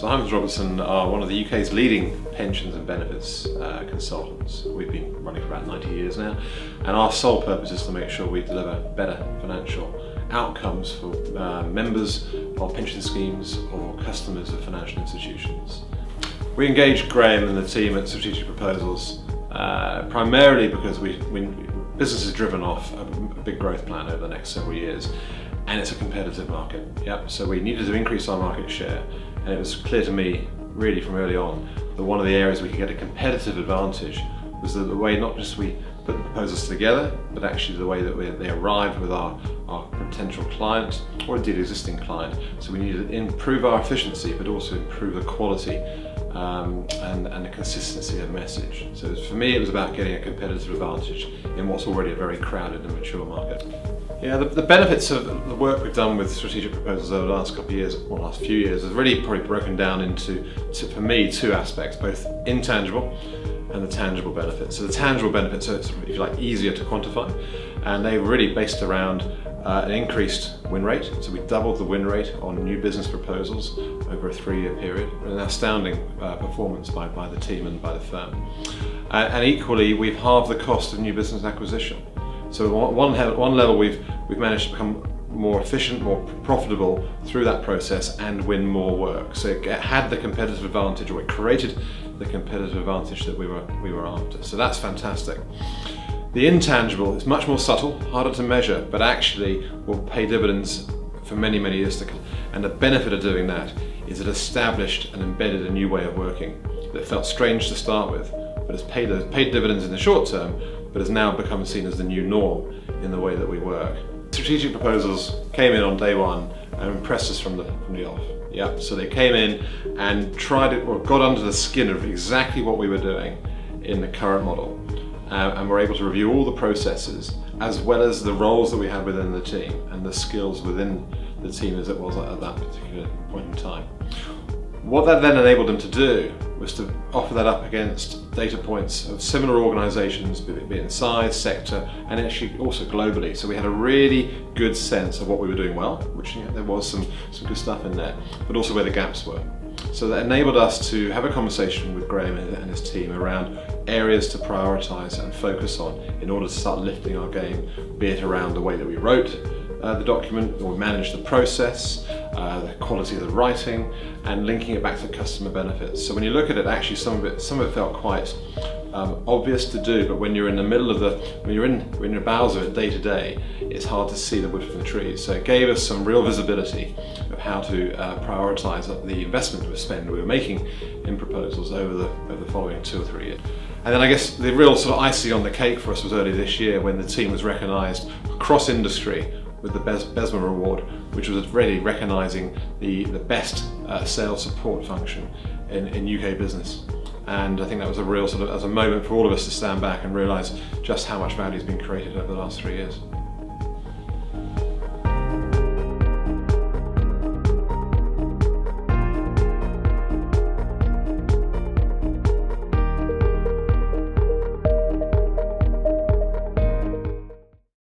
So Hymans Robertson are one of the UK's leading pensions and benefits consultants. We've been running for about 90 years now, and our sole purpose is to make sure we deliver better financial outcomes for members of pension schemes or customers of financial institutions. We engaged Graham and the team at Strategic Proposals primarily because business is driven off a big growth plan over the next several years, and it's a competitive market. Yep. So we needed to increase our market share, and it was clear to me really from early on that one of the areas we could get a competitive advantage was the way not just we put the proposals together, but actually the way that they arrived with our potential client or indeed existing client. So we needed to improve our efficiency, but also improve the quality and the consistency of message. So for me, it was about getting a competitive advantage in what's already a very crowded and mature market. Yeah, the benefits of the work we've done with Strategic Proposals over the last couple of years, or last few years, has really probably broken down into, for me, two aspects, both intangible and the tangible benefits. So the tangible benefits are, if you like, easier to quantify, and they're really based around an increased win rate. So we doubled the win rate on new business proposals over a 3-year period, an astounding performance by the team and by the firm. And equally, we've halved the cost of new business acquisition. So at one level, we've managed to become more efficient, more profitable through that process and win more work. So it had the competitive advantage, or it created the competitive advantage that we were after. So that's fantastic. The intangible is much more subtle, harder to measure, but actually will pay dividends for many, many years to come. And the benefit of doing that is it established and embedded a new way of working that felt strange to start with, but has paid dividends in the short term, but has now become seen as the new norm in the way that we work. Strategic Proposals came in on day one and impressed us from the off. Yeah, so they came in and tried it, or got under the skin of exactly what we were doing in the current model, and were able to review all the processes as well as the roles that we had within the team and the skills within the team as it was at that particular point in time. What that then enabled them to do was to offer that up against data points of similar organisations, be it in size, sector, and actually also globally. So we had a really good sense of what we were doing well, which there was some good stuff in there, but also where the gaps were. So that enabled us to have a conversation with Graham and his team around areas to prioritise and focus on in order to start lifting our game, be it around the way that we wrote the document, or managed the process, the quality of the writing, and linking it back to customer benefits. So when you look at it, actually some of it felt quite obvious to do, but when you're in the middle of when you're in the bowels of it day to day, it's hard to see the wood from the trees. So it gave us some real visibility of how to prioritise the investment we were making in proposals over the following 2 or 3 years. And then I guess the real sort of icing on the cake for us was early this year when the team was recognised across industry with the Besma Award, which was really recognising the best sales support function in UK business. And I think that was a real sort of as a moment for all of us to stand back and realise just how much value has been created over the last 3 years.